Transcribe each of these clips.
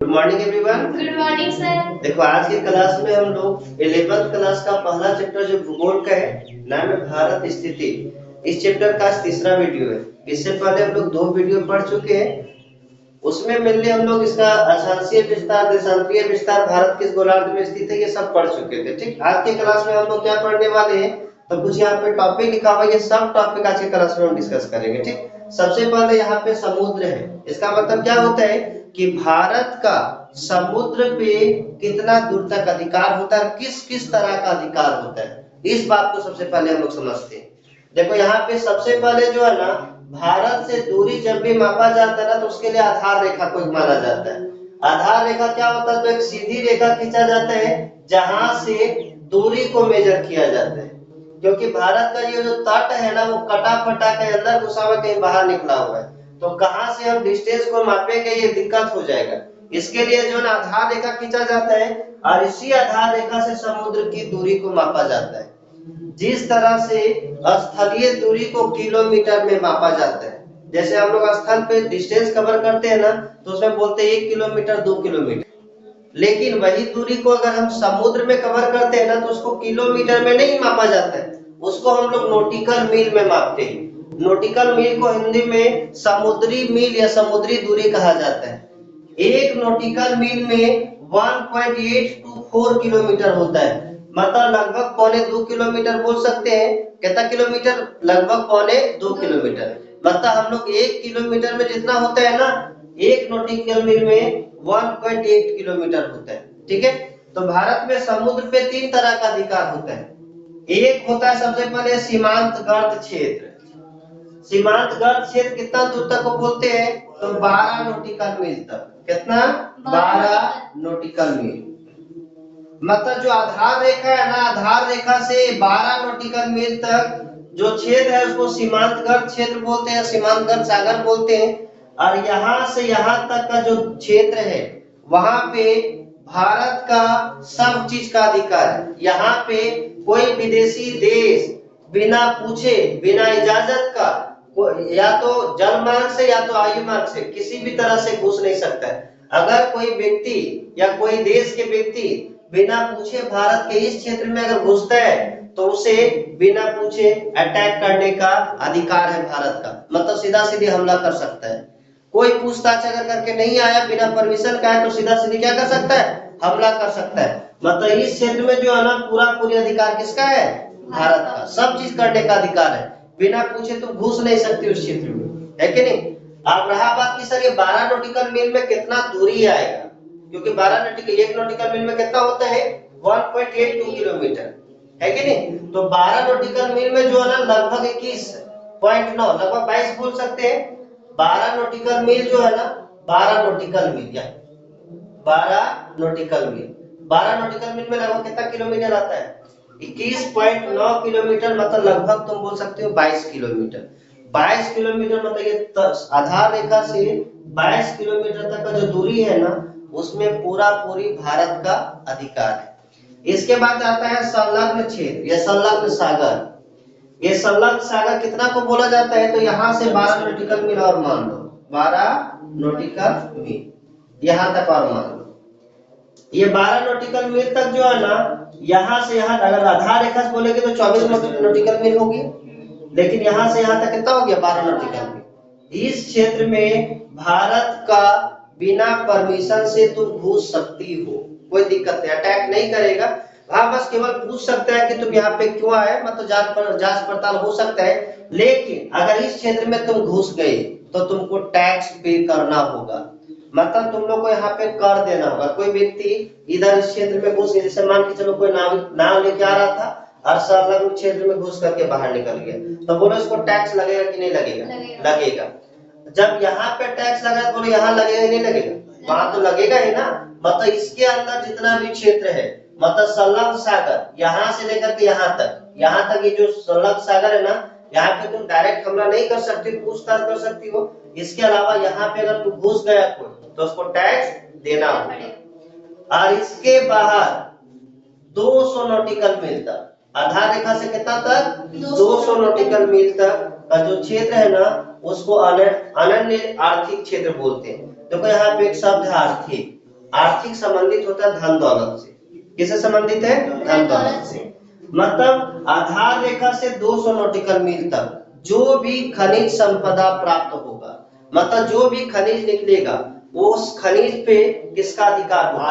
Good morning everyone. Good morning sir. देखो आज की क्लास में हम लोग 11th क्लास का पहला चैप्टर जो भूगोल का है, नाम है भारत स्थिति। इस चैप्टर का तीसरा वीडियो है। इससे पहले हम लोग 2 वीडियो पढ़ चुके हैं। उसमें मेनली हम लोग इसका अक्षांशीय विस्तार, देशांतरीय विस्तार, भारत किस गोलार्ध में स्थित है, ये सब पढ़ चुके थे। ठीक, आज की क्लास में हम लोग क्या पढ़ने वाले हैं, तो कुछ यहाँ पे टॉपिक लिखा हुआ है, ये सब टॉपिक आज की क्लास में हम डिस्कस करेंगे। ठीक, सबसे पहले यहाँ पे समुद्र है। इसका मतलब क्या होता है कि भारत का समुद्र पे कितना दूर तक अधिकार होता है, किस किस तरह का अधिकार होता है, इस बात को सबसे पहले हम लोग समझते हैं। देखो यहाँ पे सबसे पहले जो है ना, भारत से दूरी जब भी मापा जाता है ना, तो उसके लिए आधार रेखा को माना जाता है। आधार रेखा क्या होता है, तो एक सीधी रेखा खींचा जाता है जहां से दूरी को मेजर किया जाता है। क्योंकि भारत का ये जो तट है ना, वो कटा फटा के अंदर घुसा हुआ, कहीं बाहर निकला हुआ है, तो कहां से हम डिस्टेंस को मापेंगे, ये दिक्कत हो जाएगा। इसके लिए जो है ना, आधार रेखा खींचा जाता है और इसी आधार रेखा से समुद्र की दूरी को मापा जाता है। जिस तरह से स्थलीय दूरी को किलोमीटर में मापा जाता है, जैसे हम लोग स्थल पे डिस्टेंस कवर करते हैं ना, तो उसमें बोलते हैं 1 किलोमीटर 2 किलोमीटर। लेकिन वही दूरी को अगर हम समुद्र में कवर करते हैं ना, तो उसको किलोमीटर में नहीं मापा जाता है, उसको हम लोग नॉटिकल मील में मापते हैं। नॉटिकल मील को हिंदी में समुद्री मील या समुद्री दूरी कहा जाता है। एक नॉटिकल मील में 1.824 किलोमीटर होता है, मतलब लगभग 1.25 किलोमीटर बोल सकते हैं। कितना किलोमीटर? लगभग 1.25 किलोमीटर। मतलब हम लोग 1 किलोमीटर में जितना होता है ना, एक नॉटिकल मील में 1.8 किलोमीटर होता है। ठीक है, तो भारत में समुद्र पे 3 तरह का अधिकार होता है। एक होता है सबसे पहले सीमांत गर्त क्षेत्र। सीमांत गर्त क्षेत्र कितना दूर तक को बोलते हैं, तो 12 नॉटिकल मील तक। कितना? 12 नॉटिकल मील। मतलब जो आधार रेखा है ना, आधार रेखा से 12 नॉटिकल मील तक जो क्षेत्र है, उसको सीमांत गर्त क्षेत्र बोलते हैं, सीमांत गर्त सागर बोलते हैं। और यहाँ से यहाँ तक का जो क्षेत्र है, वहां पे भारत का सब चीज का अधिकार है। यहाँ पे कोई विदेशी देश बिना पूछे, बिना इजाजत का, या तो जल मार्ग से या तो वायु मार्ग से, किसी भी तरह से घुस नहीं सकता है। अगर कोई व्यक्ति या कोई देश के व्यक्ति बिना पूछे भारत के इस क्षेत्र में अगर घुसता है, तो उसे बिना पूछे अटैक करने का अधिकार है भारत का। मतलब सीधा सीधे हमला कर सकता है। कोई पूछताछ अगर करके नहीं आया, बिना परमिशन का है, तो सीधा सीधे क्या कर सकता है? हमला कर सकता है। मतलब इस क्षेत्र में जो है ना, पूरी अधिकार किसका है? भारत का। सब चीज करने का अधिकार है, बिना पूछे तुम घुस नहीं सकते उस क्षेत्र में, है कि नहीं? अब रहा बात की सर, ये 12 नॉटिकल मील में कितना दूरी आएगा, क्योंकि 12 नॉटिकल, 1 नॉटिकल मील में कितना होता है? 1.82 किलोमीटर, है कि नहीं? तो 12 नॉटिकल मील में जो है ना, लगभग 21.9, लगभग 22 बोल सकते हैं। 12 नॉटिकल मील जो है ना, 12 नॉटिकल मील या 12 नॉटिकल मील, 12 नॉटिकल मील में लगभग कितना किलोमीटर आता है? 21.9 किलोमीटर। मतलब लगभग तुम बोल सकते हो 22 किलोमीटर। 22 किलोमीटर मतलब ये आधार रेखा से 22 किलोमीटर तक का जो दूरी है ना, उसमें पूरी भारत का अधिकार है। इसके बाद आता है संलग्न क्षेत्र या संलग्न सागर। ये संलग्न सागर कितना को बोला जाता है, तो यहाँ से 12 नॉटिकल मील और मान लो, 12 नॉटिकल मील यहाँ तक और मान लो। ये 12 नॉटिकल मील तक जो है ना, यहाँ से यहाँ, अगर आधार रेखा से बोलेंगे तो 24 नॉटिकल मील होगी, लेकिन यहाँ से यहाँ तक कितना हो गया? 12 नॉटिकल मील। इस क्षेत्र में भारत का बिना परमिशन से तुम घुस सकती हो, कोई दिक्कत नहीं, अटैक नहीं करेगा। हाँ, बस केवल पूछ सकता है कि तुम यहाँ पे क्यों आए, मतलब जांच पड़ताल हो सकता है। लेकिन अगर इस क्षेत्र में तुम घुस गए, तो तुमको टैक्स पे करना होगा। मतलब तुम लोग को यहाँ पे कर देना होगा। कोई व्यक्ति इधर इस क्षेत्र में घुस गया, जैसे मान के चलो कोई नाव लेके आ रहा था और संलग्न क्षेत्र में घुस करके बाहर निकल गया, तो बोलो इसको टैक्स लगेगा कि नहीं लगेगा? लगेगा। जब यहाँ पे टैक्स लगा, बोलो यहाँ लगेगा नहीं लगेगा? वहां तो लगेगा ही ना। मतलब इसके अंदर जितना भी क्षेत्र है, मतलब संलग्न सागर, यहाँ से लेकर के यहाँ तक ये जो संलग्न सागर है ना, यहाँ पे तुम डायरेक्ट हमला नहीं कर सकती, पूछताछ कर सकती हो। इसके अलावा यहाँ पे अगर तू घुस गया कोई, तो उसको टैक्स देना होगा। और इसके बाहर 200 नॉटिकल मील तक, आधार रेखा से कितना तक? 200 नॉटिकल मील तक का जो क्षेत्र है ना, उसको अनन्य आर्थिक क्षेत्र बोलते हैं। देखो यहाँ पे एक शब्द है आर्थिक। आर्थिक संबंधित होता है धन दौलत से। किससे संबंधित है? धन दौलत से। मतलब आधार रेखा से 200 नॉटिकल मील तक जो भी खनिज संपदा प्राप्त होगा, मतलब जो भी खनिज निकलेगा वो उस खनिज पे किसका अधिकार होगा?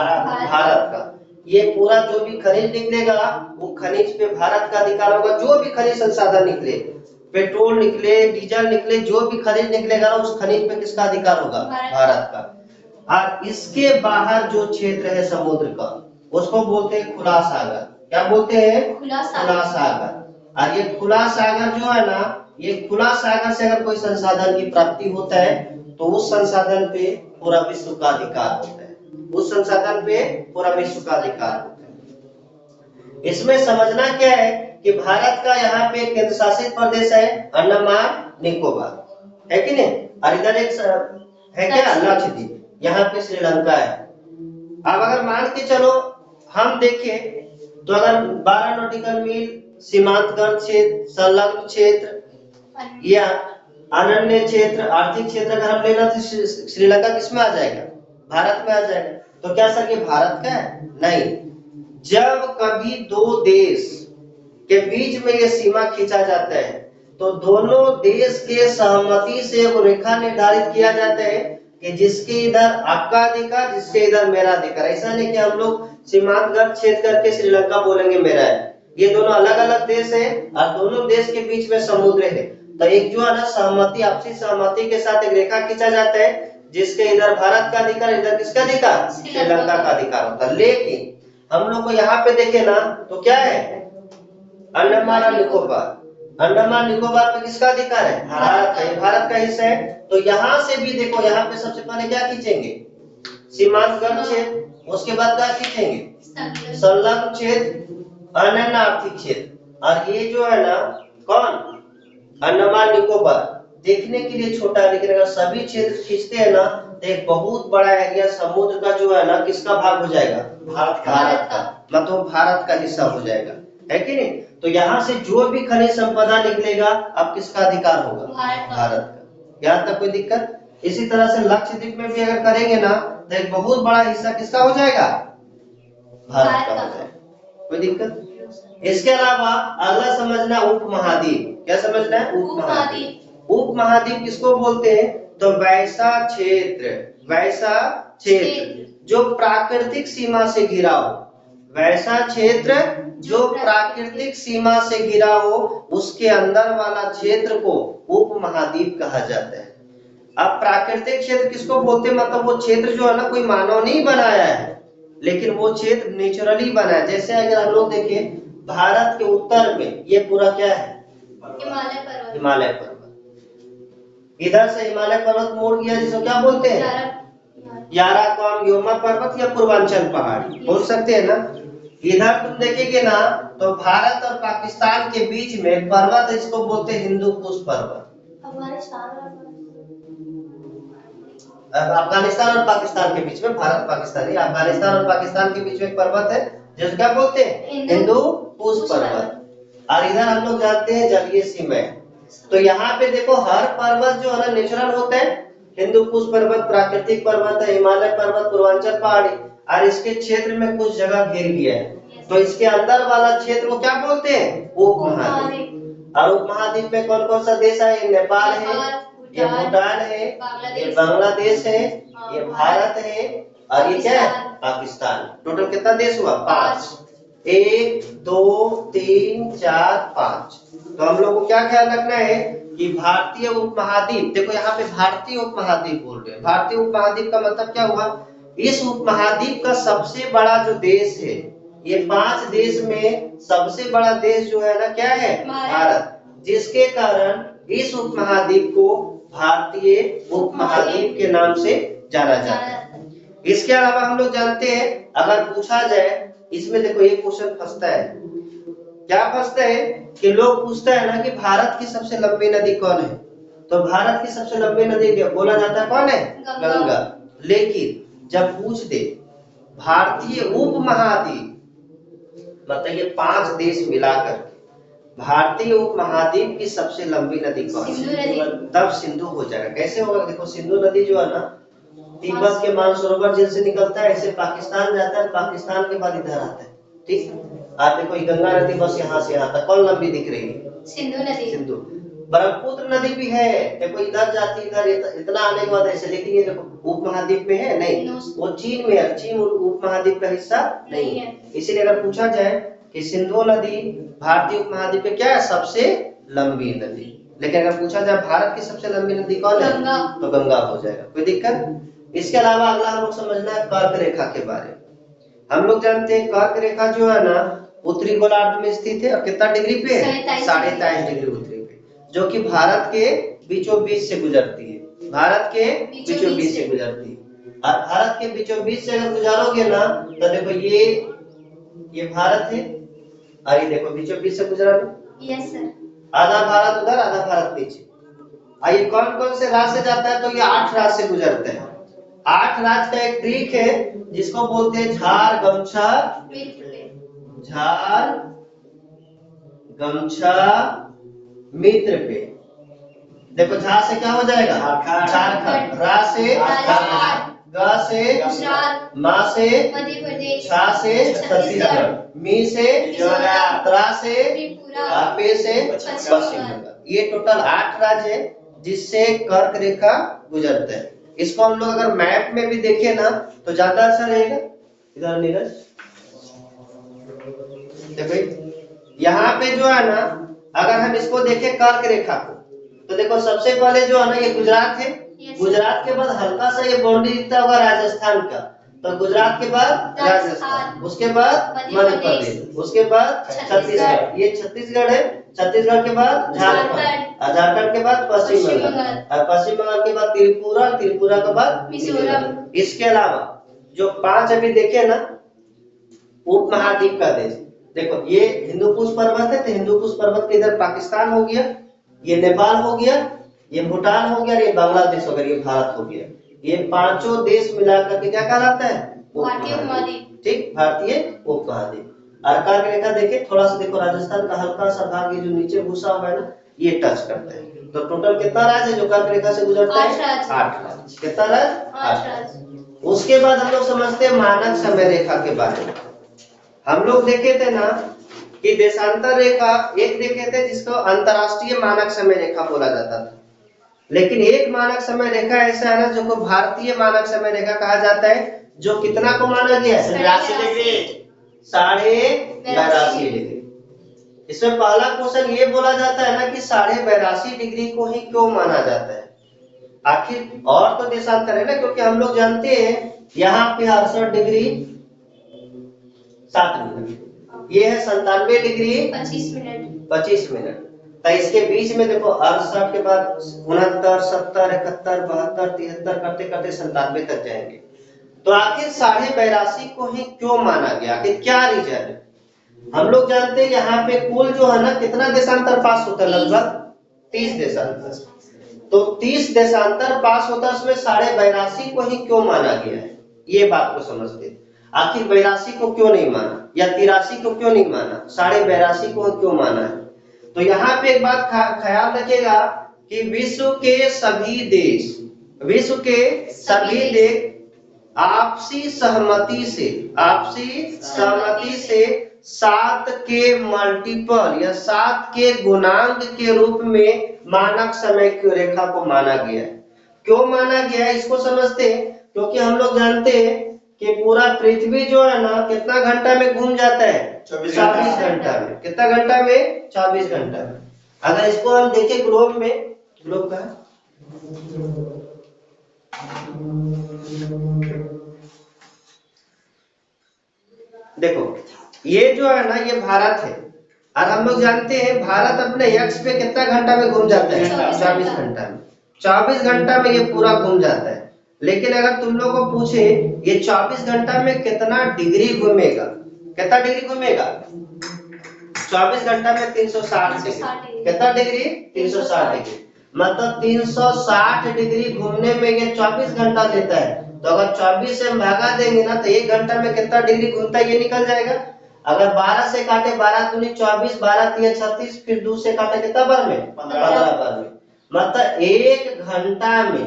भारत का। ये पूरा जो भी खनिज निकलेगा वो खनिज पे भारत का अधिकार होगा। जो भी खनिज संसाधन निकले, पेट्रोल निकले, डीजल निकले, जो भी खनिज निकलेगा ना उस खनिज पे किसका अधिकार होगा? भारत का। और इसके बाहर जो क्षेत्र है समुद्र का उसको बोलते हैं खुला सागर। क्या बोलते हैं? खुला सागर। और ये खुला सागर जो है ना, ये खुला सागर से अगर कोई संसाधन की प्राप्ति होता है तो उस संसाधन पे पूरा विश्व का अधिकार होता है। उस संसाधन पे पूरा विश्व का अधिकार होता है। इसमें समझना क्या है कि भारत का यहाँ पे केंद्र शासित प्रदेश है अंडमान निकोबार, है कि नहीं? और इधर एक है क्या? लक्षद्वीप। यहाँ पे श्रीलंका है। अब अगर मान के चलो हम देखें तो अगर 12 नॉटिकल मील सीमांतगत क्षेत्र, संलग्न क्षेत्र या अनन्य क्षेत्र, आर्थिक क्षेत्र अगर हम लेना तो श्रीलंका किसमें आ जाएगा? भारत में आ जाएगा। तो क्या सर ये भारत का है? नहीं। जब कभी दो देश के बीच में ये सीमा खींचा जाता है तो दोनों देश के सहमति से वो रेखा निर्धारित किया जाता है कि जिसके इधर आपका अधिकार, जिसके इधर मेरा अधिकार। ऐसा नहीं कि हम लोग सीमांतगत क्षेत्र करके श्रीलंका बोलेंगे मेरा है। ये दोनों अलग अलग देश है और दोनों देश के बीच में समुद्र है। तो एक जो है ना सहमति, आपसी सहमति के साथ एक रेखा खींचा जाता है जिसके इधर भारत का अधिकार, इधर किसका अधिकार? श्रीलंका का अधिकार होता है। लेकिन हम लोग को यहाँ पे देखे ना तो क्या है? अंडमान और निकोबार। अंडमान निकोबार पे किसका अधिकार है? भारत का। ये भारत का हिस्सा है। तो यहाँ से भी देखो, यहाँ पे सबसे पहले क्या खींचेंगे? सीमांतगत क्षेत्र। उसके बाद क्या खींचेंगे? संलग्न क्षेत्र, अनन्य आर्थिक क्षेत्र। और ये जो है ना कौन? अंडमान निकोबार देखने के लिए छोटा है, लेकिन अगर सभी क्षेत्र खींचते हैं ना तो एक बहुत बड़ा एरिया समुद्र का जो है ना किसका भाग हो जाएगा? भारत का। मतलब भारत का हिस्सा हो जाएगा, है कि नहीं? तो यहाँ से जो भी खनिज संपदा निकलेगा अब किसका अधिकार होगा? भारत का। यहाँ तक कोई दिक्कत? इसी तरह से लक्षद्वीप में भी अगर करेंगे ना तो एक बहुत बड़ा हिस्सा किसका हो जाएगा? भारत का हो जाएगा। कोई दिक्कत? इसके अलावा अगला समझना उपमहाद्वीप। क्या समझना है? उपमहाद्वीप। उपमहाद्वीप किसको बोलते हैं? तो वैसा क्षेत्र, वैसा क्षेत्र जो प्राकृतिक सीमा से घिरा हो। वैसा क्षेत्र जो प्राकृतिक सीमा से घिरा हो उसके अंदर वाला क्षेत्र को उपमहाद्वीप कहा जाता है। अब प्राकृतिक क्षेत्र किसको बोलते हैं? मतलब वो क्षेत्र जो है ना कोई मानव नहीं बनाया है, लेकिन वो क्षेत्र नेचुरली बना है। जैसे अगर हम लोग देखें भारत के उत्तर में ये पूरा क्या है? हिमालय पर्वत। हिमालय पर्वत। इधर से हिमालय पर्वत मोड़ गया जिसको क्या बोलते हैं? याराकुलम पर्वत या पूर्वांचल पहाड़ी बोल सकते हैं ना। इधर तुम देखेंगे ना तो भारत और पाकिस्तान के बीच में पर्वत इसको बोलते हैं हिंदू कुश पर्वत। अफगानिस्तान और पाकिस्तान के बीच में, भारत पाकिस्तान, अफगानिस्तान और पाकिस्तान के बीच में एक पर्वत है जिसको क्या बोलते हैं? हिंदू कुश पर्वत। और इधर हम लोग जानते हैं जलीय सीमा। तो यहाँ पे देखो हर पर्वत जो है ना नेचुरल होता है। हिंदू कुश पर्वत प्राकृतिक पर्वत है, हिमालय पर्वत पूर्वांचल पहाड़ी, और इसके क्षेत्र में कुछ जगह घिर गया है। तो इसके अंदर वाला क्षेत्र को क्या बोलते हैं? उपमहाद्वीप। और उपमहाद्वीप में कौन कौन सा देश है? ये नेपाल है, ये भूटान है, ये बांग्लादेश है, ये भारत है और ये क्या है? पाकिस्तान। टोटल कितना देश हुआ? 5। 1 2 3 4 5। तो हम लोग को क्या ख्याल रखना है कि भारतीय उपमहाद्वीप, देखो यहाँ पे भारतीय उपमहाद्वीप बोल रहे हैं। भारतीय उपमहाद्वीप का मतलब क्या हुआ? इस उपमहाद्वीप का सबसे बड़ा जो देश है, ये 5 देश में सबसे बड़ा देश जो है ना क्या है? भारत। जिसके कारण इस उपमहाद्वीप को भारतीय उपमहाद्वीप के नाम से जाना जाता है। इसके अलावा हम लोग जानते हैं अगर पूछा जाए, इसमें देखो ये क्वेश्चन फंसता है। क्या फंसता है कि लोग पूछता है ना कि भारत की सबसे लंबी नदी कौन है? तो भारत की सबसे लंबी नदी बोला जाता है कौन है? गंगा। लेकिन जब पूछ दे भारतीय उपमहाद्वीप, मतलब ये 5 देश मिलाकर भारतीय उपमहाद्वीप की सबसे लंबी नदी कौन है, तब सिंधु हो जाएगा। कैसे होगा? देखो सिंधु नदी जो है ना तिब्बत के मानसरोवर झील से निकलता है, ऐसे पाकिस्तान जाता है, पाकिस्तान के बाद इधर आता है। ठीक, आप देखो ये गंगा नदी बस यहाँ से आता है, कौन लंबी दिख रही है? सिंधु नदी। सिंधु। ब्रह्मपुत्र नदी भी है, देखो इधर जाती इधर इतना आने के बाद ऐसे, लेकिन ये देखो उपमहाद्वीप में है नहीं, वो चीन में है, चीन उपमहाद्वीप का हिस्सा नहीं है। इसीलिए अगर पूछा जाए कि सिंधु नदी भारतीय उपमहाद्वीप में क्या है सबसे लंबी नदी, लेकिन अगर पूछा जाए भारत की सबसे लंबी नदी कौन है, तो गंगा हो जाएगा। कोई दिक्कत? इसके अलावा अगला हम लोग समझना है कर्क रेखा के बारे में। हम लोग जानते हैं कर्क रेखा जो है ना उत्तरी गोलार्ध में स्थित है और कितना डिग्री पे है? 23.5 डिग्री उत्तरी पे, जो कि भारत के बीचों बीच से गुजरती है, भारत के बीचों बीच से गुजरती है। और भारत के बीचों बीच से अगर गुजारोगे ना तो देखो ये भारत है और ये देखो बीचों बीच से गुजरा है। Yes sir. आधा भारत उधर आधा भारत नीचे। और ये कौन कौन से राज्य से जाता है? तो ये 8 राज्य से गुजरते हैं। 8 राज्य का एक ट्रिक है जिसको बोलते हैं झार गमछा मित्र पे। देखो झा से क्या हो जाएगा? झारखंड, रा से ग से मा से मध्य प्रदेश, छा से छत्तीसगढ़, मी से त्रा से पे से पश्चिम बंगाल। ये टोटल 8 राज्य है जिससे कर्क रेखा गुजरता है। इसको हम लोग अगर मैप में भी देखें ना तो ज्यादा अच्छा रहेगा। इधर नीरज देखो यहाँ पे जो है ना अगर हम इसको देखें कर्क रेखा को तो देखो सबसे पहले जो है ना ये गुजरात है। गुजरात के बाद हल्का सा ये बाउंड्री दिखता होगा राजस्थान का, तो गुजरात के बाद राजस्थान, उसके बाद मध्य प्रदेश, उसके बाद छत्तीसगढ़, ये छत्तीसगढ़ है, छत्तीसगढ़ के बाद झारखंड, झारखंड के बाद पश्चिम बंगाल, और पश्चिम बंगाल के बाद त्रिपुरा, त्रिपुरा के बाद मिजोरम। इसके अलावा जो 5 अभी देखे ना उपमहाद्वीप का देश, देखो ये हिंदूकुश पर्वत है, तो हिंदूकुश पर्वत के इधर पाकिस्तान हो गया, ये नेपाल हो गया, ये भूटान हो गया, ये बांग्लादेश हो गया, ये भारत हो गया। ये 5 देश मिलाकर के क्या कहलाता है? भारतीय उपमहाद्वीप। ठीक, भारतीय उपमहाद्वीप। और कर्क रेखा देखे थोड़ा सा, देखो राजस्थान का हल्का सा भाग ये जो नीचे घुसा हुआ है ना ये टच करता है। तो टोटल कितना राज्य है जो कर्क रेखा से गुजरता है? 8 राज्य। कितना राज्य? 8 राज्य। उसके बाद हम लोग समझते हैं मानक समय रेखा के बारे में। हम लोग देखे थे ना कि देशांतर रेखा एक देखे थे जिसको अंतरराष्ट्रीय मानक समय रेखा बोला जाता था, लेकिन एक मानक समय रेखा ऐसा है ना जो को भारतीय मानक समय रेखा कहा जाता है, जो कितना को माना गया है? 82 डिग्री, 82.5 डिग्री। इसमें पहला क्वेश्चन ये बोला जाता है ना कि 82.5 डिग्री को ही क्यों माना जाता है? आखिर और तो देशांतर है ना, क्योंकि हम लोग जानते हैं यहाँ पे 68 डिग्री 7 मिनट, ये है 97 डिग्री 25 मिनट। तो इसके बीच में देखो 68 के बाद 69, 70, 71, 72, 73 करते करते 97 तक जाएंगे। तो आखिर 82.5 को ही क्यों माना गया? आखिर क्या रीजन है? हम लोग जानते हैं यहाँ पे कुल जो है ना कितना देशांतर पास होता है? लगभग 30 देशांतर। तो 30 देशांतर पास होता है, उसमें 82.5 को ही क्यों माना गया है? ये बात को समझते हैं। आखिर 82 को क्यों नहीं माना या 83 को क्यों नहीं माना, 82.5 को क्यों माना है? तो यहाँ पे एक बात ख्याल रखिएगा कि विश्व के सभी देश आपसी सहमति से 7 के मल्टीपल या 7 के गुणांक के रूप में मानक समय की रेखा को माना गया है। क्यों माना गया है इसको समझते हैं, क्योंकि हम लोग जानते हैं कि पूरा पृथ्वी जो है ना कितना घंटा में घूम जाता है? 24 घंटा में। कितना घंटा में? 24 घंटा में। अगर इसको हम देखें ग्लोब में, ग्लोब का देखो ये जो है ना ये भारत है, और हम लोग जानते हैं भारत अपने एक्स पे कितना घंटा में घूम जाता है? 24 घंटा में। 24 घंटा में ये पूरा घूम जाता है। लेकिन अगर तुम लोग को पूछे ये 24 घंटा में कितना डिग्री घूमेगा, कितना डिग्री घूमेगा? 24 घंटा में 360 डिग्री। कितना डिग्री? 360 डिग्री। मतलब 360 डिग्री घूमने में ये 24 घंटा लेता है। तो अगर 24 से हम भागा देंगे ना तो 1 घंटा में कितना डिग्री घूमता है ये निकल जाएगा। अगर 12 से काटे 12 दूनी 24, 12 तिया 36, फिर 2 से काटे कितना बार में? 15 बार में। मतलब 1 घंटा में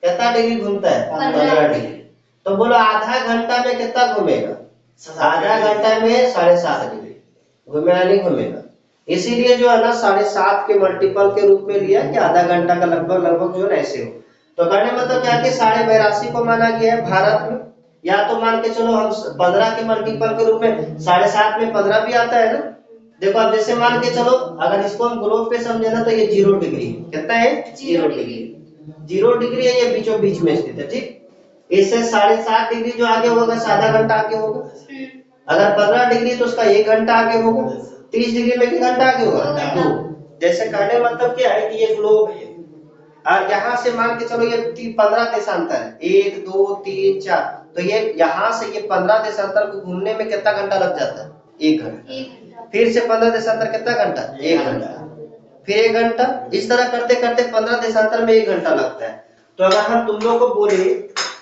कितना डिग्री घूमता है? 15 डिग्री। तो बोलो आधा घंटा में कितना घूमेगा? आधा घंटा में 7.5 डिग्री घूमेगा, नहीं घूमेगा। इसीलिए जो है ना 7.5 के मल्टीपल के रूप में लिया कि आधा घंटा का लगभग लगभग जो है ऐसे हो। तो कहने मतलब क्या कि 82.5 को माना गया है भारत में, या तो मान के चलो हम 15 के मल्टीपल के रूप में 7.5 में 15 भी आता है ना। देखो अब जैसे मान के चलो अगर इसको हम ग्लोब पे समझे ना तो ये 0 डिग्री कितना है? 0 डिग्री। 0 डिग्री है, ये बीचों बीच में स्थित है, ठीक। इससे 7.5 डिग्री जो आगे होगा आधा घंटा आगे होगा। अगर 15 डिग्री तो उसका 1 घंटा आगे होगा। 30 डिग्री में कितना घंटा आगे होगा? 2। जैसे कहने मतलब क्या है कि ये ग्लोब है और यहाँ से मान के चलो ये 15 देशांतर है, 1 2 3 4, तो ये यहाँ से ये 15 देशांतर को घूमने में कितना घंटा लग जाता है? 1 घंटा। फिर से 15 देशांतर कितना घंटा? 1 घंटा। फिर 1 घंटा। इस तरह करते करते 15 देशांतर में 1 घंटा लगता है। तो अगर हम तुम लोग को बोले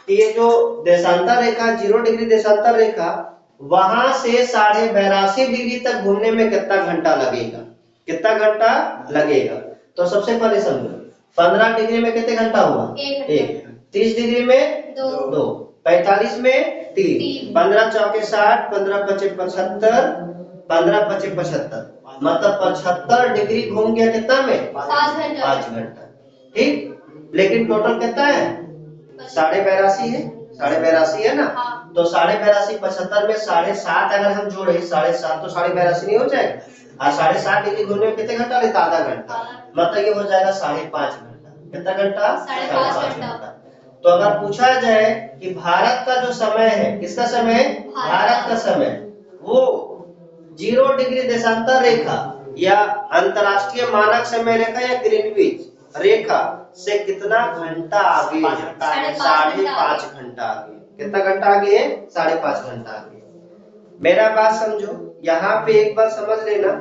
कि ये जो देशांतर रेखा 0 डिग्री देशांतर रेखा वहां से 82.5 डिग्री तक घूमने में कितना घंटा लगेगा? कितना घंटा लगेगा? तो सबसे पहले समझो 15 डिग्री में कितने घंटा हुआ? 1। 30 डिग्री में 2। 45 में 3। 15 चौके 60, 15 पचे 75, 15 पचे 75, मतलब 75 डिग्री घूम गया कितना में? 5 घंटा। ठीक। लेकिन टोटल कितना है? 82.5 है। 82.5 है ना। तो 82.5 75 में 7.5 अगर हम जोड़े 7.5 तो 82.5 नहीं हो जाएगा। और 7.5 डिग्री घूमने में कितने घंटा लेता? आधा घंटा। मतलब ये हो जाएगा 5.5 घंटा। कितना घंटा? 5.5 घंटा। तो अगर पूछा जाए कि भारत का जो समय है, किसका समय? भारत का समय, वो 0 डिग्री देशांतर रेखा या अंतरराष्ट्रीय मानक समय रेखा या ग्रीनविच रेखा से कितना घंटा आगे? 5.5 घंटा आगे। कितना घंटा आगे है? 5.5 घंटा आगे। मेरा बात समझो, यहाँ पे एक बात समझ लेना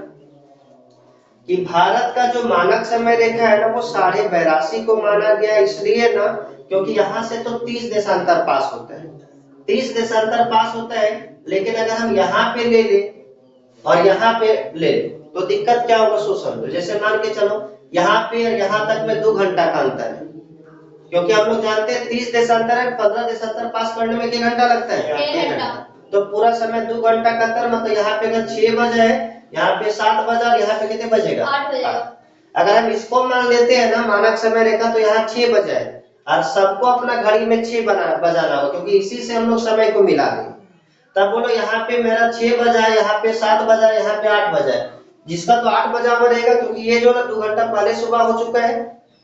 कि भारत का जो मानक समय रेखा है ना वो 82.5 को माना गया इसलिए ना क्योंकि यहाँ से तो 30 देशांतर पास होता है। 30 देशांतर पास होता है, लेकिन अगर हम यहाँ पे ले ले और यहाँ पे ले तो दिक्कत क्या होगा सो समझो। जैसे मान के चलो यहाँ पे और यहाँ तक में 2 घंटा का अंतर है, क्योंकि हम लोग जानते हैं 30 देशांतर है, 15 देशांतर पास करने में कितना घंटा लगता है? 1 घंटा। तो पूरा समय 2 घंटा का अंतर, मतलब यहाँ पे अगर 6 बजे है, यहाँ पे 7 बजा, यहाँ पे कितने बजेगा? 8 बजेगा। अगर हम इसको मान लेते हैं ना मानक समय रेखा, तो यहाँ 6 बजे है और सबको अपना घड़ी में 6 बजाना होगा, क्योंकि इसी से हम लोग समय को मिला देंगे। तब बोलो यहाँ पे मेरा 6 बजा है, यहाँ पे 7 बजा है, यहाँ पे 8 बजा है, जिसका तो 8 बजा हुआ रहेगा क्योंकि ये जो ना 2 घंटा पहले सुबह हो चुका है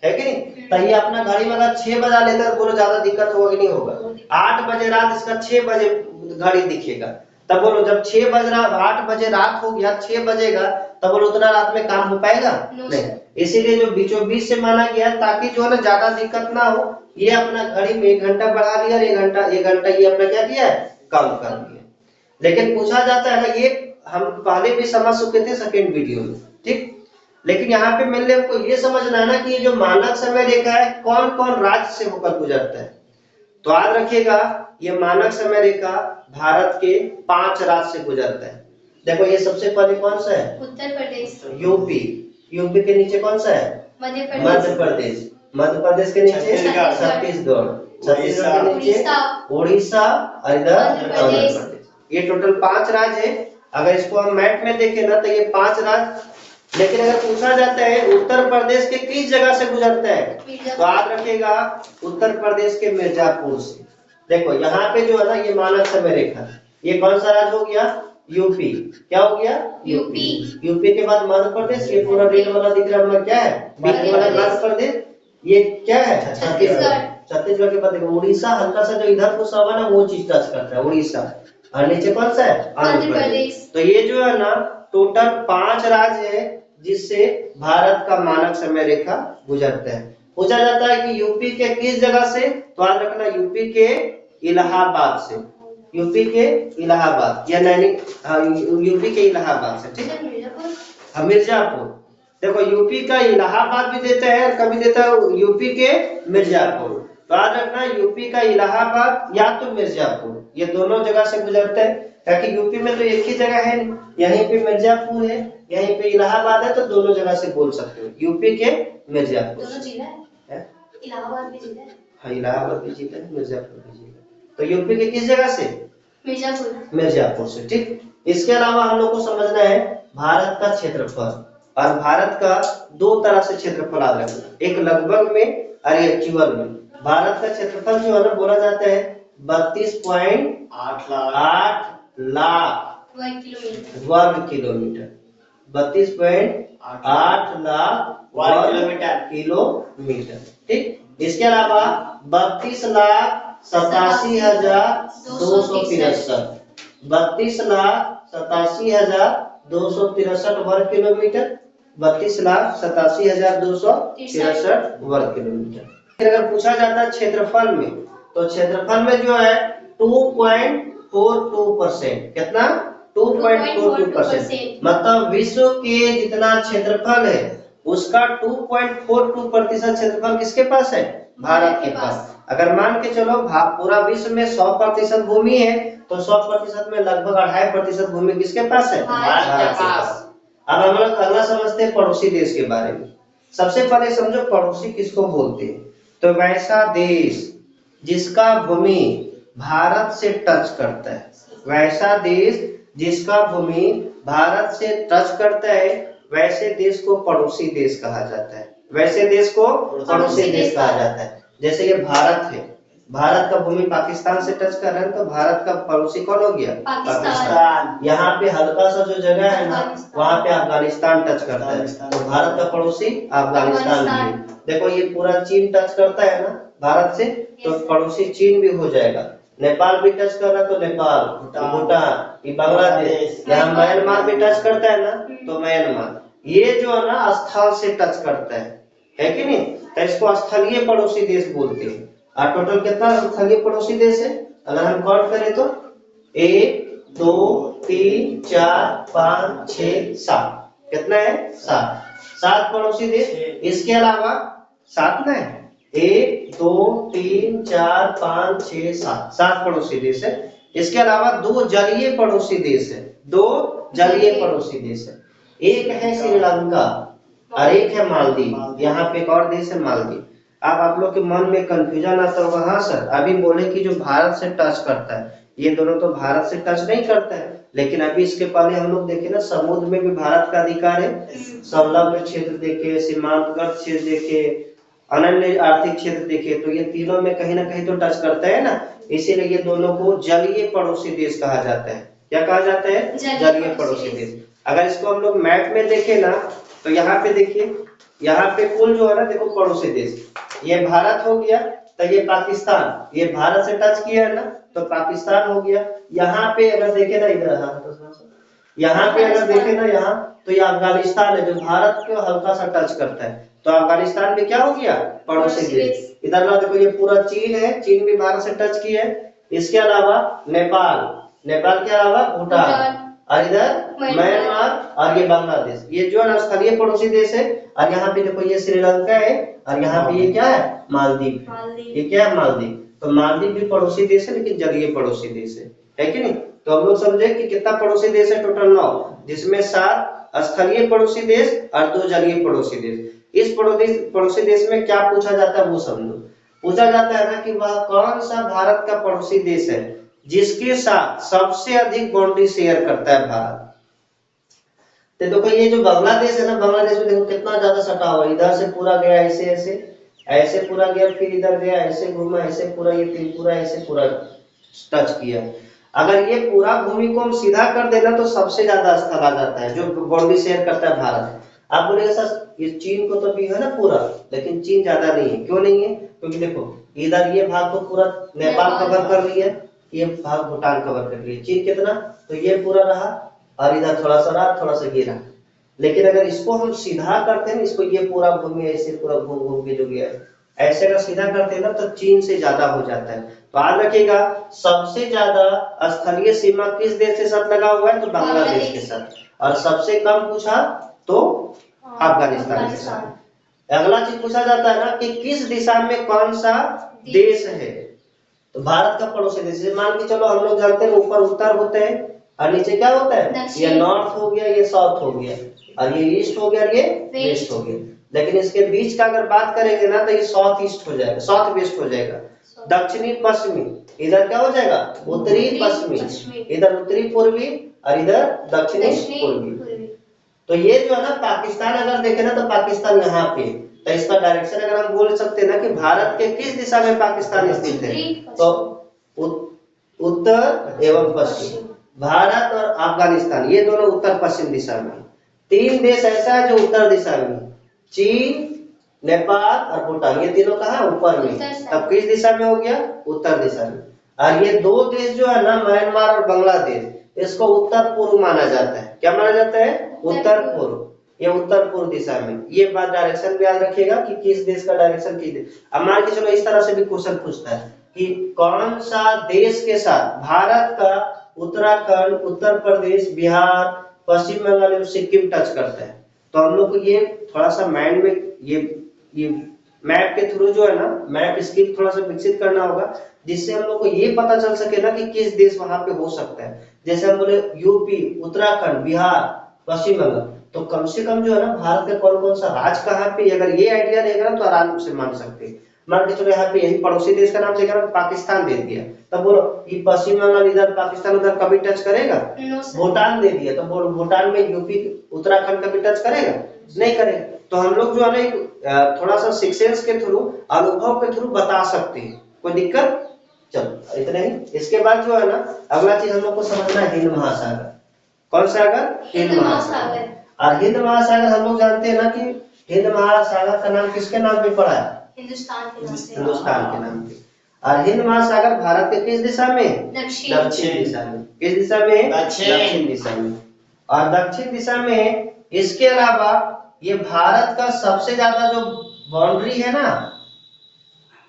कि नहीं। तो ये अपना घड़ी में अगर 6 बजा लेता तो बोलो ज्यादा दिक्कत होगा कि नहीं होगा? 8 बजे रात, इसका 6 बजे घड़ी दिखेगा। तब बोलो जब 6 बज रहा, 8 बजे रात हो गया, 6 बजेगा, तब बोलो उतना रात में काम हो पाएगा? नहीं। इसीलिए जो बीचों बीच से माना गया ताकि जो है ना ज्यादा दिक्कत ना हो, ये अपना घड़ी में 1 घंटा बढ़ा लिया और 1 घंटा ये अपना क्या किया है? कम कर दिया। लेकिन पूछा जाता है ना, ये हम पहले भी समझ चुके थे सेकेंड वीडियो में, ठीक। लेकिन यहाँ पे मेरे लिए हमको ये समझना है ना कि ये जो मानक समय रेखा है कौन कौन राज्य से होकर गुजरता है। तो याद रखिएगा ये मानक समय रेखा भारत के 5 राज्य से गुजरता है। देखो ये सबसे पहले कौन सा है? उत्तर प्रदेश। यूपी। यूपी के नीचे कौन सा है? मध्य प्रदेश। मध्य प्रदेश के नीचे छत्तीसगढ़। छत्तीसगढ़ के नीचे उड़ीसा और इधर आंध्र प्रदेश। ये टोटल 5 राज्य है। अगर इसको हम मैप में देखें ना तो ये 5 राज्य। लेकिन अगर पूछा जाता है उत्तर प्रदेश के किस जगह से गुजरता है, तो याद रखिएगा उत्तर प्रदेश के मिर्जापुर से। देखो यहाँ पे जो है ना ये मानक समय रेखा, ये कौन सा राज्य हो गया? यूपी। क्या हो गया? यूपी। यूपी के बाद मध्य प्रदेश, ये पूरा रेड वाला दिख रहा है क्या है? मध्य प्रदेश। ये क्या है? छत्तीसगढ़। छत्तीसगढ़ के बाद देखो उड़ीसा, हल्का सा जो इधर घुसा हुआ ना वो चीज टच करता है उड़ीसा। और नीचे कौन सा है? आंध्र प्रदेश। तो ये जो है ना टोटल 5 राज्य है जिससे भारत का मानक समय रेखा गुजरता है। पूछा जाता है कि यूपी के किस जगह से, तो याद रखना यूपी के इलाहाबाद से। यूपी के इलाहाबाद या यूपी के इलाहाबाद से, ठीक है। मिर्जापुर। देखो यूपी का इलाहाबाद भी देता है और कभी देता है यूपी के मिर्जापुर। तो याद रखना यूपी का इलाहाबाद या तो मिर्जापुर, ये दोनों जगह से गुजरते हैं। ताकि यूपी में तो एक ही जगह है, यहीं पे मिर्जापुर है, यहीं पे इलाहाबाद है, तो दोनों जगह से बोल सकते हो यूपी के मिर्जापुर। दोनों जिला है? इलाहाबाद भी जिला है? हाँ, इलाहाबाद भी जीता है, मिर्जापुर भी जीता। तो यूपी के किस जगह से? मिर्जापुर। मिर्जापुर से। ठीक, इसके अलावा हम लोग को समझना है भारत का क्षेत्रफल। और भारत का दो तरह से क्षेत्रफल याद रखना, एक लगभग में और एक एक्चुअल में। भारत का क्षेत्रफल जो है ना बोला जाता है 32.8 लाख वर्ग किलोमीटर। 32.8 लाख वर्ग किलोमीटर। ठीक, इसके अलावा 32,87,263 32,87,263 वर्ग किलोमीटर। 32,87,263 वर्ग किलोमीटर। फिर अगर पूछा जाता है क्षेत्रफल में, तो क्षेत्रफल में जो है 2.42%। कितना? 2.42%। मतलब विश्व के जितना क्षेत्रफल है उसका 2.42% क्षेत्रफल किसके पास है? भारत के पास। अगर मान के चलो पूरा विश्व में 100% भूमि है, तो 100% में लगभग 2.5% भूमि किसके पास है? भारत के पास। अब हम लोग अगला समझते हैं पड़ोसी देश के बारे में। सबसे पहले समझो पड़ोसी किसको बोलते हैं। तो वैसा देश जिसका भूमि भारत से टच करता है, वैसा देश जिसका भूमि भारत से टच करता है, वैसे देश को पड़ोसी देश कहा जाता है। वैसे देश को पड़ोसी देश कहा जाता है। जैसे ये भारत है, भारत का भूमि पाकिस्तान से टच कर रहा है, तो भारत का पड़ोसी कौन हो गया? पाकिस्तान। यहाँ पे हल्का सा जो जगह है ना, वहाँ पे अफगानिस्तान टच करता है, तो भारत का पड़ोसी अफगानिस्तान भी है। देखो ये पूरा चीन टच करता है ना भारत से, तो पड़ोसी चीन भी हो जाएगा। नेपाल भी टच कर रहा है तो नेपाल, भूटान, ये बांग्लादेश, यहाँ म्यांमार भी टच करता है ना, तो म्यांमार। ये जो है ना स्थल से टच करता है कि नहीं? तो इसको स्थलीय पड़ोसी देश बोलते हैं। और टोटल कितना स्थलीय पड़ोसी देश है अगर हम काउंट करें तो 1 2 3 4 5 6 7। कितना है? 7 पड़ोसी देश। इसके अलावा 7 ना है, 1 2 3 4 5 6 7 पड़ोसी देश है। इसके अलावा 2 जलीय पड़ोसी देश है। 2 जलीय पड़ोसी देश है। एक है श्रीलंका और एक है मालदीव। यहाँ पे एक और देश है मालदीव। अब आप लोग के मन में कंफ्यूजन आता होगा, हाँ सर अभी बोले कि जो भारत से टच करता है, ये दोनों तो भारत से टच नहीं करता है। लेकिन अभी इसके पहले हम लोग देखे ना, समुद्र में भी भारत का अधिकार है। संलग्न क्षेत्र देखे, सीमांतगत क्षेत्र देखे, अनन्य आर्थिक क्षेत्र देखे, तो ये तीनों में कहीं ना कहीं तो टच करता है ना। इसीलिए ये दोनों को जलीय पड़ोसी देश कहा जाता है। क्या कहा जाता है? जलीय पड़ोसी देश। अगर इसको हम लोग मैप में देखे ना, तो यहाँ पे देखिए, यहाँ पे कुल जो है ना देखो पड़ोसी देश, ये भारत हो गया, तो ये पाकिस्तान, ये भारत से टच किया है ना, तो पाकिस्तान हो गया। यहाँ पे अगर देखे ना इधर, यहाँ पे अगर देखे ना यहाँ, तो ये अफगानिस्तान है जो भारत को हल्का सा टच करता है, तो अफगानिस्तान भी क्या हो गया? पड़ोसी देश। इधर ना देखो ये पूरा चीन है, चीन भी भारत से टच किया है। इसके अलावा नेपाल, नेपाल के अलावा भूटान, और इधर म्यांमार, और ये बांग्लादेश। ये जो है स्थलीय पड़ोसी देश है। और यहाँ पे देखो ये श्रीलंका है, और यहाँ पे ये क्या है? मालदीव। ये क्या है? मालदीव। तो मालदीव भी पड़ोसी देश है, लेकिन जलीय पड़ोसी देश है कि नहीं? तो हम लोग समझे कि कितना पड़ोसी देश है? टोटल 9, जिसमें 7 स्थलीय पड़ोसी देश और 2 जलीय पड़ोसी देश। इस पड़ोसी देश में क्या पूछा जाता है वो समझो। पूछा जाता है ना कि वह कौन सा भारत का पड़ोसी देश है जिसके साथ सबसे अधिक बाउंड्री शेयर करता है भारत। तो देखो ये जो बांग्लादेश है ना, बांग्लादेश में देखो कितना ज्यादा सटा हुआ, इधर से पूरा गया ऐसे ऐसे, ऐसे पूरा गया, फिर इधर गया, ऐसे घूमा, ऐसे पूरा, ये त्रिपुरा ऐसे पूरा टच किया। अगर ये पूरा भूमि को हम सीधा कर देना तो सबसे ज्यादा स्थल आ जाता है जो बाउंड्री शेयर करता है भारत। आप बोलेंगे सर ये चीन को तो भी है ना पूरा, लेकिन चीन ज्यादा नहीं है। क्यों नहीं है? क्योंकि देखो इधर ये भाग तो पूरा नेपाल कवर कर लिया, ये भाग भूटान कवर कर लिया। चीन कितना? तो ये पूरा रहा, और इधर थोड़ा सा रहा, थोड़ा सा गिरा। लेकिन अगर इसको हम सीधा करते हैं, इसको ये पूरा भूमि ऐसे पूरा घूम घूम के जो गया ऐसे अगर सीधा करते हैं ना, तो चीन से ज्यादा हो जाता है। तो याद रखिएगा सबसे ज्यादा स्थलीय सीमा किस देश के साथ लगा हुआ है? तो बांग्लादेश के साथ। और सबसे कम पूछा तो अफगानिस्तान के साथ। अगला चीज पूछा जाता है ना कि किस दिशा में कौन सा देश है? तो भारत का पड़ोसी देश। मान के चलो हम लोग जानते हैं ऊपर उत्तर होते हैं और नीचे क्या होता है? ये नॉर्थ हो गया, ये साउथ हो गया, और ये ईस्ट हो गया, ये वेस्ट हो गया। लेकिन इसके बीच का अगर बात करेंगे ना तो ये साउथ ईस्ट हो जाएगा, साउथ वेस्ट हो जाएगा। दक्षिणी पश्चिमी, इधर क्या हो जाएगा उत्तरी पश्चिमी, इधर उत्तरी पूर्वी और इधर दक्षिणी पूर्वी। तो ये जो है ना पाकिस्तान अगर देखे ना तो पाकिस्तान यहाँ पे, तो इसका डायरेक्शन अगर हम बोल सकते हैं ना कि भारत के किस दिशा में पाकिस्तान स्थित है, तो उत्तर एवं पश्चिम। भारत और अफगानिस्तान ये दोनों उत्तर पश्चिम दिशा में। तीन देश ऐसा है जो उत्तर दिशा में, चीन, नेपाल और भूटान, ये तीनों कहाँ ऊपर में। तब किस दिशा में हो गया उत्तर दिशा में। और ये दो देश जो है ना म्यांमार और बांग्लादेश, इसको उत्तर पूर्व माना जाता है। क्या माना जाता है उत्तर पूर्व, ये उत्तर पूर्व दिशा में। ये बात डायरेक्शन भी याद रखिएगा कि किस देश का डायरेक्शन किस देश। अब मान के चलो इस तरह से भी क्वेश्चन पूछता है कि कौन सा देश के साथ भारत का उत्तराखंड, उत्तर प्रदेश, बिहार, पश्चिम बंगाल और सिक्किम टच करता है। तो हम लोग को ये थोड़ा सा माइंड में ये मैप के थ्रू जो है ना मैप स्किल थोड़ा सा विकसित करना होगा, जिससे हम लोग को ये पता चल सके ना कि किस देश वहां पे हो सकता है। जैसे हम बोले यूपी, उत्तराखंड, बिहार, पश्चिम बंगाल, तो कम से कम जो है ना भारत का कौन कौन सा राज्य कहाँ पे, अगर ये आइडिया रहेगा ना तो आराम से मान सकते हैं। मान के चलो यहाँ पे यही पड़ोसी देश का नाम देगा ना, पाकिस्तान दे दिया, तब बोलो ये पश्चिम बंगाल इधर, पाकिस्तान उधर कभी टच करेगा? भूटान दे दिया, तो बोलो भूटान में यूपी, उत्तराखंड कभी टच करेगा? नहीं करेगा। तो हम लोग जो है ना थोड़ा सा सिक्सेंस के थ्रू, अनुभव के थ्रू बता सकते हैं, कोई दिक्कत? चलो इतना ही। इसके बाद जो है ना अगला चीज हम लोग को समझना है हिंद महासागर। कौन सा सागर? हिंद महासागर। और हिंद महासागर हम लोग जानते हैं ना कि हिंद महासागर का नाम किसके नाम पे पड़ा है? हिंदुस्तान के नाम पे। और हिंद महासागर भारत के किस दिशा में? दक्षिण दिशा में। किस दिशा में? दक्षिण दिशा में। और दक्षिण दिशा में इसके अलावा ये भारत का सबसे ज्यादा जो बाउंड्री है ना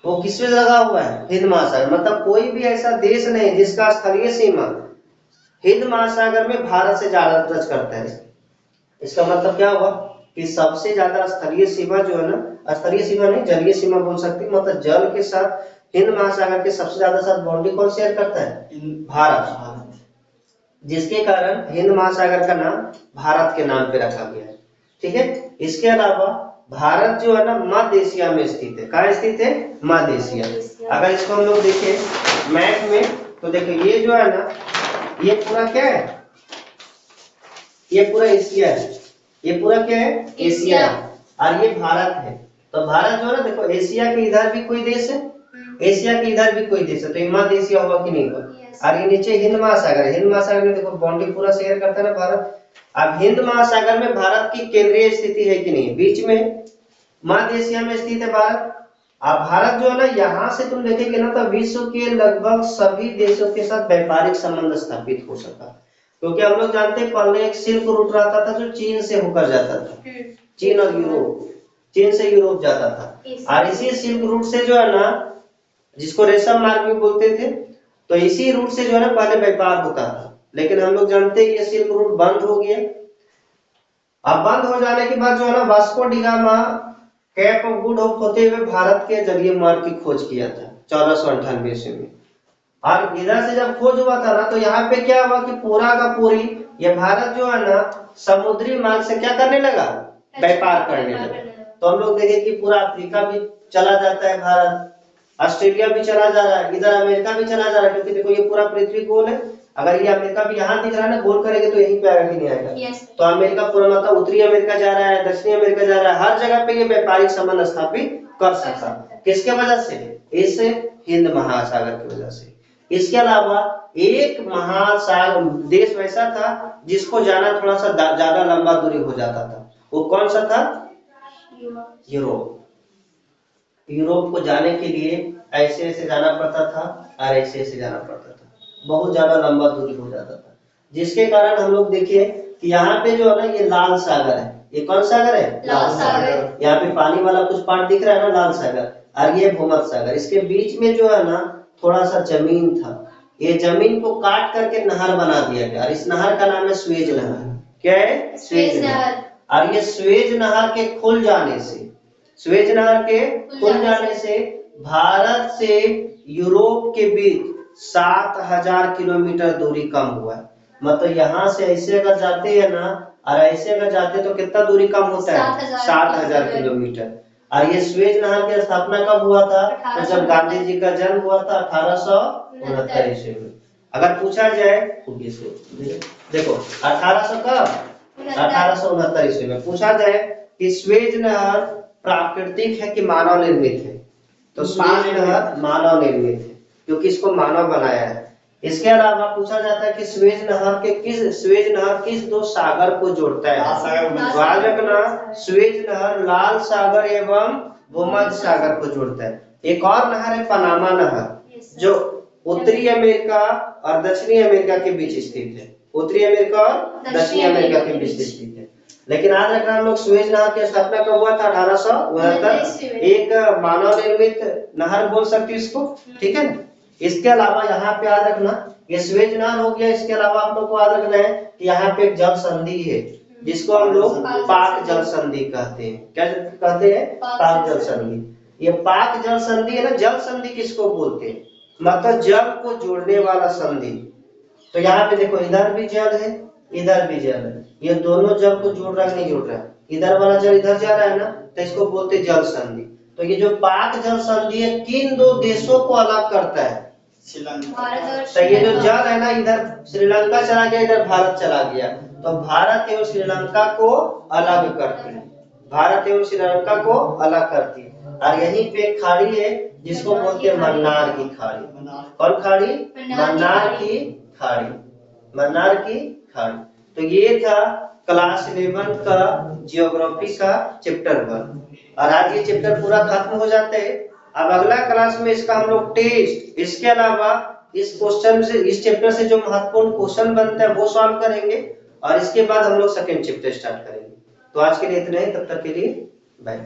वो किसमें लगा हुआ है? हिंद महासागर। मतलब कोई भी ऐसा देश नहीं जिसका स्थलीय सीमा हिंद महासागर में भारत से ज्यादा टच करता है। इसका मतलब क्या हुआ कि सबसे ज्यादा स्थलीय सीमा जो है ना, स्थलीय सीमा नहीं जलीय सीमा बोल सकते हैं, मतलब जल के साथ हिंद महासागर के सबसे ज्यादा साथ बाउंड्री कौन शेयर करता है? भारत। जिसके कारण हिंद महासागर का नाम भारत के नाम पे रखा गया है। ठीक है। इसके अलावा भारत जो है ना मध्य एशिया में स्थित है। कहाँ स्थित है? मध्य एशिया। अगर इसको हम लोग देखें मैप में तो देखो ये जो है ना ये पूरा क्या है? ये पूरा एशिया है। ये पूरा क्या है? एशिया है। और ये भारत है। तो भारत जो है ना देखो एशिया के इधर भी कोई देश है, एशिया के इधर भी कोई देश है, तो ये मध्य एशिया हुआ कि नहीं हुआ? और ये नीचे हिंद महासागर है। हिंद महासागर में देखो बाउंड्री पूरा शेयर करता है ना भारत। अब हिंद महासागर में भारत की केंद्रीय स्थिति है कि नहीं? बीच में मध्य एशिया में स्थित है भारत। अब भारत जो है ना यहाँ से तुम देखेंगे ना तो विश्व के लगभग सभी देशों के साथ व्यापारिक संबंध स्थापित हो सका, क्योंकि हम लोग जानते हैं पहले एक सिल्क रूट रहता था जो चीन से होकर जाता था, चीन और यूरोप, चीन से यूरोप जाता था। और इसी सिल्क रूट से जो है ना जिसको रेशम मार्ग भी बोलते थे, तो इसी रूट से जो है ना पहले व्यापार होता था। लेकिन हम लोग जानते हैं ये सिल्क रूट बंद हो गया। अब बंद हो जाने के बाद जो है ना Vasco D gamma cap of good hope होते हुए भारत के जलीय मार्ग की खोज किया था 1498 ईस्वी में। और इधर से जब खोज हुआ था ना तो यहाँ पे क्या हुआ कि पूरा का पूरी ये भारत जो है ना समुद्री मार्ग से क्या करने लगा? व्यापार करने लगा। तो हम लोग देखें कि पूरा अफ्रीका भी चला जाता है भारत, ऑस्ट्रेलिया भी चला जा रहा है, इधर अमेरिका भी चला जा रहा है, क्योंकि देखो ये पूरा पृथ्वी गोल है। अगर ये अमेरिका भी यहाँ दिख रहा है ना गोल करेंगे तो यहीं पे आएगा कि नहीं आएगा? तो अमेरिका पूरा मतलब उत्तरी अमेरिका जा रहा है, दक्षिणी अमेरिका जा रहा है, हर जगह पे ये व्यापारिक संबंध स्थापित कर सकता। किसके वजह से? इस हिंद महासागर की वजह से। इसके अलावा एक महासागर देश वैसा था जिसको जाना थोड़ा सा ज्यादा लंबा दूरी हो जाता था। वो कौन सा था? यूरोप। यूरोप को जाने के लिए ऐसे ऐसे जाना पड़ता था और ऐसे ऐसे जाना पड़ता था, बहुत ज्यादा लंबा दूरी हो जाता था, जिसके कारण हम लोग देखिए कि यहाँ पे जो है ना ये लाल सागर है। ये कौन सागर है? लाल सागर। यहाँ पे पानी वाला कुछ पार्ट दिख रहा है ना, लाल सागर। और ये भूमध्य सागर। इसके बीच में जो है ना थोड़ा सा जमीन था, ये जमीन को काट करके नहर बना दिया गया और इस नहर का नाम है स्वेज नहर। क्या है? स्वेज नहर। और ये स्वेज नहर के खुल जाने से, स्वेज नहर के खुल जाने से भारत से यूरोप के बीच 7000 किलोमीटर दूरी कम हुआ है। मतलब यहाँ से ऐसे अगर जाते हैं ना और ऐसे अगर जाते तो कितना दूरी कम होता है? 7,000 किलोमीटर। और ये स्वेज नहर की स्थापना कब हुआ था? तो जब गांधी जी का जन्म हुआ था 1869 ईस्वी में। अगर पूछा जाए देखो 1800 कब? 1869 ईस्वी में पूछा जाए कि स्वेज नहर प्राकृतिक है कि मानव निर्मित है, तो स्वेज नहर मानव निर्मित है क्योंकि इसको मानव बनाया है। इसके अलावा पूछा जाता है कि स्वेज नहर किस दो सागर को जोड़ता है? याद रखना, स्वेज नहर लाल सागर एवं भूमध्य सागर को जोड़ता है। एक और नहर है पनामा नहर, जो उत्तरी अमेरिका और दक्षिणी अमेरिका के बीच स्थित है। उत्तरी अमेरिका और दक्षिणी अमेरिका के बीच स्थित है। लेकिन याद रखना हम लोग स्वेज नहर की स्थापना कब हुआ था? 1869। एक मानव निर्मित नहर बोल सकते हो इसको, ठीक है ना। इसके अलावा यहाँ पे याद रखना, ये स्वेज नहर हो गया। इसके अलावा हम लोग को याद रखना है कि यहाँ पे एक जल संधि है जिसको हम लोग पाक जल संधि कहते हैं। क्या कहते हैं? पाक जल संधि। ये पाक जल संधि है ना, जल संधि किसको बोलते हैं? मतलब जल को जोड़ने वाला संधि। तो यहाँ पे देखो इधर भी जल है, इधर भी जल है, ये दोनों जल को जोड़ रहा है नहीं जोड़ रहा है? इधर वाला जल इधर जा रहा है ना, तो इसको बोलते जल संधि। तो ये जो पाक जल संधि है किन दो देशों को अलग करता है? तो ये जो जल है ना, इधर श्रीलंका चला गया, इधर भारत चला गया, तो भारत एवं श्रीलंका को अलग करती है। भारत एवं श्रीलंका को अलग करती है। और यहीं पे खाड़ी है जिसको बोलते हैं मन्नार की खाड़ी। कौन खाड़ी? मन्नार की खाड़ी। मन्नार की खाड़ी। तो ये था क्लास 11 का जियोग्राफी का चैप्टर 1। और आज ये चैप्टर पूरा खत्म हो जाता है। अब अगला क्लास में इसका हम लोग टेस्ट, इसके अलावा इस क्वेश्चन से, इस चैप्टर से जो महत्वपूर्ण क्वेश्चन बनता है वो सॉल्व करेंगे, और इसके बाद हम लोग सेकंड चैप्टर स्टार्ट करेंगे। तो आज के लिए इतना ही, तब तक के लिए बाय।